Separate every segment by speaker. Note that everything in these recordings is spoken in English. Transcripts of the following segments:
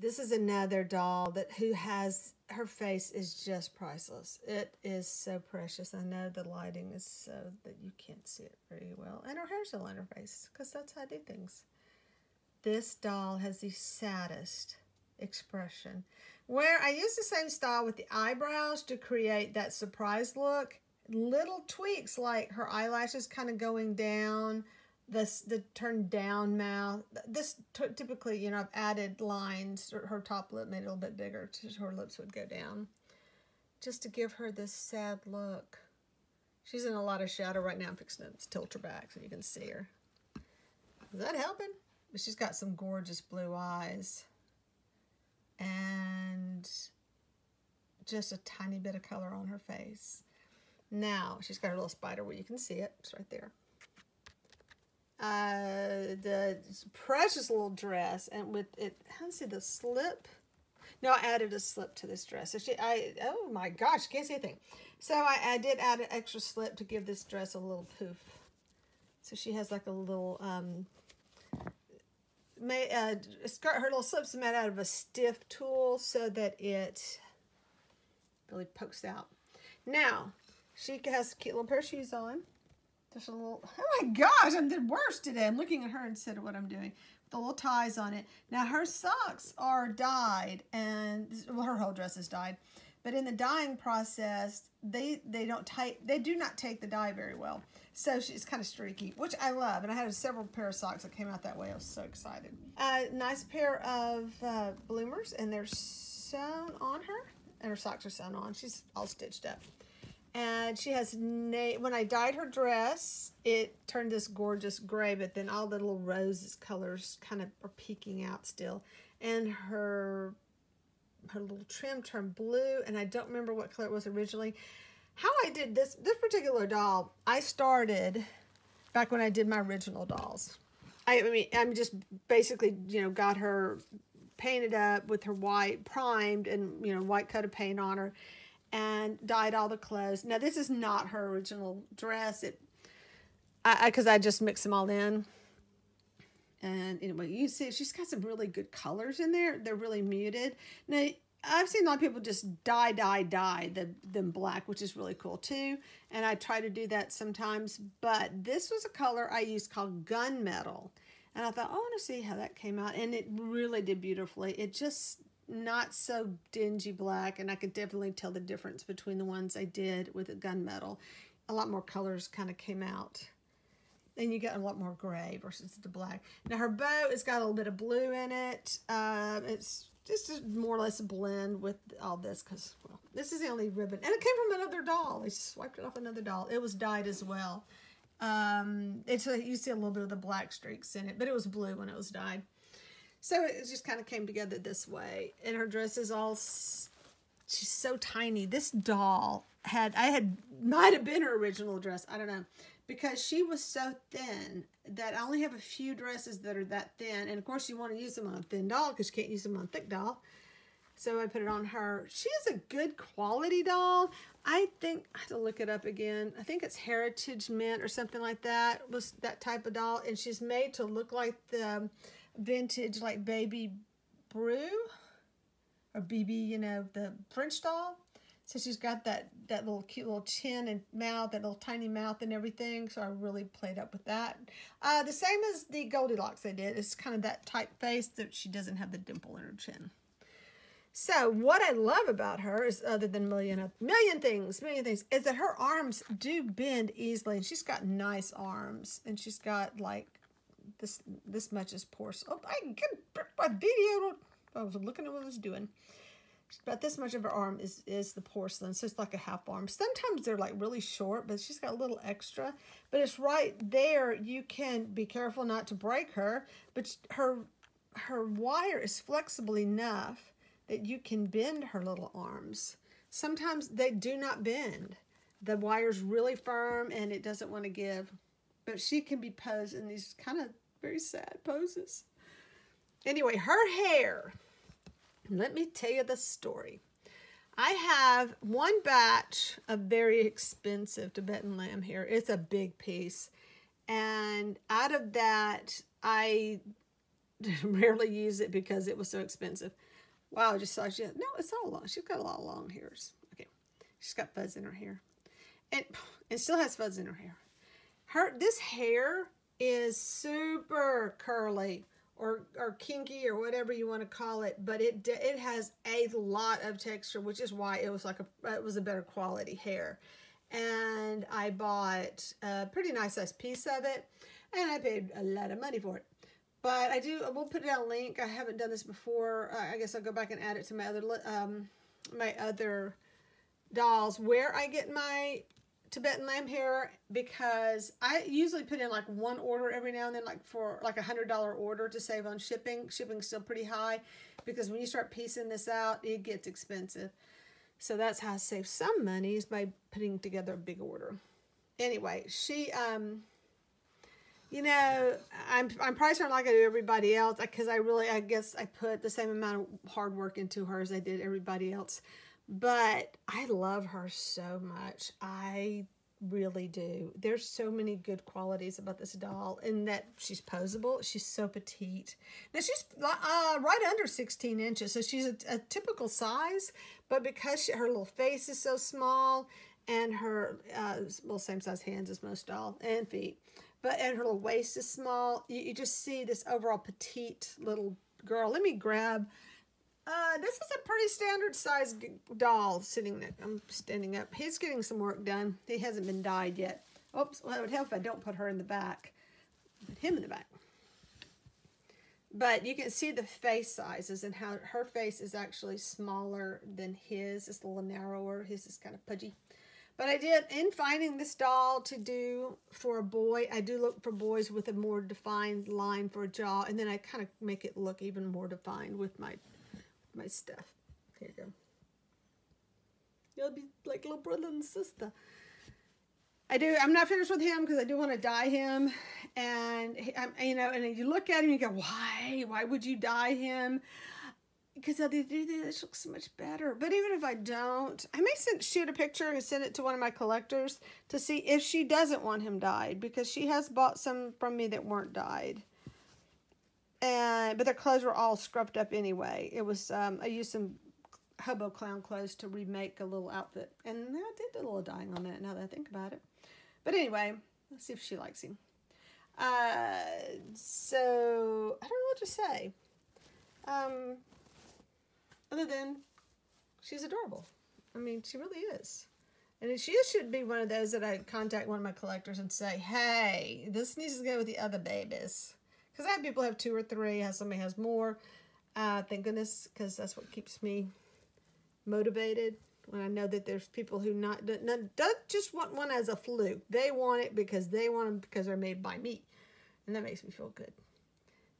Speaker 1: This is another doll who has, her face is just priceless. It is so precious. I know the lighting is so that you can't see it very well. And her hair's still on her face, because that's how I do things. This doll has the saddest expression. Where I use the same style with the eyebrows to create that surprise look. Little tweaks like her eyelashes kind of going down, the turned down mouth. This typically, you know, I've added lines. Her top lip made it a little bit bigger so her lips would go down, just to give her this sad look. She's in a lot of shadow right now. I'm fixing to tilt her back so you can see her. Is that helping? But she's got some gorgeous blue eyes and just a tiny bit of color on her face. Now she's got her little spider where you can see it. It's right there. The precious little dress, and with it, I don't see the slip. No, I added a slip to this dress. So oh my gosh, can't see a thing. So I did add an extra slip to give this dress a little poof. So she has like a little skirt. Her little slips are made out of a stiff tulle so that it really pokes out. Now she has a cute little pair of shoes on. There's a little, oh my gosh, I'm the worst today. I'm looking at her instead of what I'm doing. With the little ties on it. Now her socks are dyed, and well, her whole dress is dyed. But in the dyeing process, they do not take the dye very well. So she's kind of streaky, which I love. And I had several pair of socks that came out that way. I was so excited. Nice pair of bloomers, and they're sewn on her. And her socks are sewn on. She's all stitched up. And she has, when I dyed her dress, it turned this gorgeous gray, but then all the little roses colors kind of are peeking out still. And her little trim turned blue, and I don't remember what color it was originally. How I did this particular doll, I started back when I did my original dolls. I mean, I'm just basically, you know, got her painted up with her white, primed, and, you know, white coat of paint on her, and dyed all the clothes. Now, this is not her original dress. Because I just mixed them all in. And anyway, you see, she's got some really good colors in there. They're really muted. Now, I've seen a lot of people just dye them black, which is really cool too. And I try to do that sometimes. But this was a color I used called gunmetal. And I thought, oh, I want to see how that came out. And it really did beautifully. It just not so dingy black, and I could definitely tell the difference between the ones I did with the gunmetal. A lot more colors kind of came out, and you get a lot more gray versus the black. Now her bow has got a little bit of blue in it. It's just more or less a blend with all this, because, well, this is the only ribbon, and it came from another doll. They swiped it off another doll. It was dyed as well. You see a little bit of the black streaks in it, but it was blue when it was dyed. So it just kind of came together this way. And her dress is all, she's so tiny. This doll might have been her original dress. I don't know. Because she was so thin that I only have a few dresses that are that thin. And of course you want to use them on a thin doll because you can't use them on a thick doll. So I put it on her. She is a good quality doll. I think, I have to look it up again. I think it's Heritage Mint or something like that. Was that type of doll. And she's made to look like the vintage, like Baby Brew or BB, you know, the French doll. So she's got that little cute little chin and mouth, that little tiny mouth and everything. So I really played up with that. The same as the Goldilocks I did. It's kind of that tight face that she doesn't have the dimple in her chin. So what I love about her is, other than a million things, is that her arms do bend easily. And she's got nice arms. And she's got like this much is porcelain. Oh, I get my video. I was looking at what I was doing. About this much of her arm is the porcelain, so it's like a half arm. Sometimes they're like really short, but she's got a little extra. But it's right there. You can be careful not to break her, but her wire is flexible enough that you can bend her little arms. Sometimes they do not bend. The wire's really firm and it doesn't want to give. But she can be posed in these kind of very sad poses. Anyway, her hair. Let me tell you the story. I have one batch of very expensive Tibetan lamb hair. It's a big piece. And out of that, I rarely use it because it was so expensive.
Speaker 2: Wow, I just saw she, no, it's all long. She's got a lot of long hairs. Okay. She's got fuzz in her hair. And still has fuzz in her hair. This hair is super curly or kinky or whatever you want to call it, but it has a lot of texture, which is why it was a better quality hair. And I bought a pretty nice size piece of it, and I paid a lot of money for it. But we'll put it on a link. I haven't done this before. I guess I'll go back and add it to my other dolls where I get my Tibetan lamb hair, because I usually put in like one order every now and then, like for like $100 order to save on shipping. Shipping's still pretty high because when you start piecing this out, it gets expensive. So that's how I save some money, is by putting together a big order. Anyway, she, you know, I'm pricing her like I do everybody else, because I guess I put the same amount of hard work into her as I did everybody else. But I love her so much. I really do. There's so many good qualities about this doll, in that she's posable. She's so petite. Now she's right under 16 inches, so she's a typical size. But because her little face is so small, and her well, same size hands as most dolls and feet, and her little waist is small, you just see this overall petite little girl. Let me grab. This is a pretty standard size doll sitting there. I'm standing up. He's getting some work done. He hasn't been dyed yet. Oops, well, it would help if I don't put her in the back. Put him in the back. But you can see the face sizes and how her face is actually smaller than his. It's a little narrower. His is kind of pudgy. But I did, in finding this doll to do for a boy, I do look for boys with a more defined line for a jaw. And then I kind of make it look even more defined with my stuff. Here you go. You'll be like little brother and sister. I'm not finished with him because I do want to dye him. And, you know, and you look at him and you go, why? Why would you dye him? Because they do this, looks so much better. But even if I don't, I may shoot a picture and send it to one of my collectors to see if she doesn't want him dyed, because she has bought some from me that weren't dyed. But their clothes were all scrubbed up anyway. It was, I used some hobo clown clothes to remake a little outfit. And I did a little dyeing on that now that I think about it. But anyway, let's see if she likes him. So, I don't know what to say. Other than, she's adorable. I mean, she really is. And she should be one of those that I contact one of my collectors and say, hey, this needs to go with the other babies. Because I have people who have 2 or 3, somebody has more. Thank goodness, because that's what keeps me motivated. When I know that there's people who don't just want one as a fluke. They want it because they want them because they're made by me. And that makes me feel good.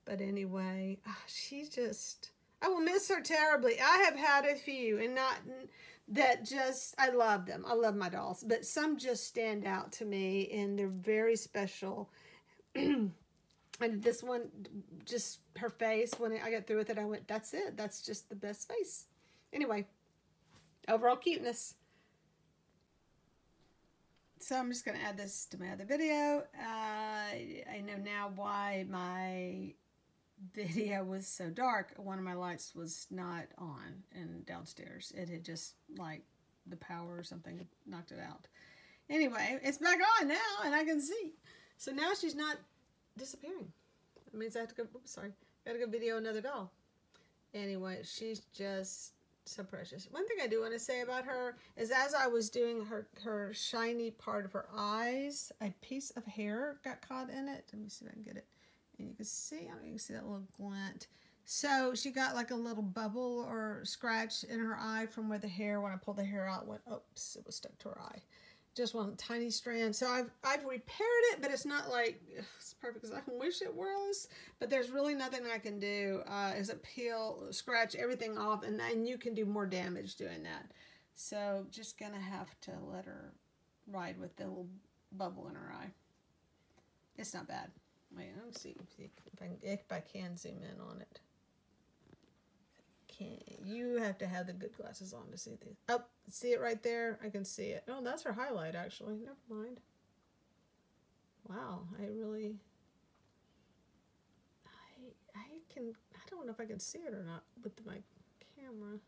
Speaker 2: But anyway, she's just, I will miss her terribly. I have had a few, and I love them. I love my dolls. But some just stand out to me, and they're very special. And this one, just her face, when I got through with it, I went, that's it. That's just the best face. Anyway, overall cuteness. So I'm just going to add this to my other video. I know now why my video was so dark. One of my lights was not on and downstairs. It had just, like, the power or something knocked it out. Anyway, it's back on now, and I can see. So now she's not disappearing. That means I have to go, oops, sorry. I gotta go video another doll. Anyway, she's just so precious. One thing I do want to say about her is, as I was doing her shiny part of her eyes, a piece of hair got caught in it. Let me see if I can get it. And you can see, I don't know, you can see that little glint. So she got like a little bubble or scratch in her eye from where the hair, when I pulled the hair out, went, oops, it was stuck to her eye. Just one tiny strand. So I've repaired it, but it's not like it's perfect as I wish it was. But there's really nothing I can do. Is it peel, scratch everything off, and you can do more damage doing that. So just gonna have to let her ride with the little bubble in her eye. It's not bad. Wait, let's see if I can zoom in on it. You have to have the good glasses on to see these. Oh, see it right there? I can see it. Oh, that's her highlight, actually. Never mind. Wow, I don't know if I can see it or not with my
Speaker 1: camera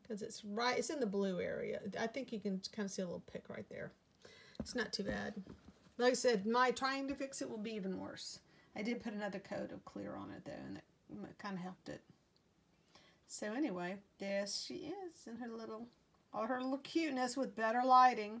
Speaker 1: because it's right, it's in the blue area. I think you can kind of see a little pick right there. It's not too bad. Like I said, my trying to fix it will be even worse. I did put another coat of clear on it though, and that kind of helped it. So anyway, there she is in her little, all her little cuteness with better lighting.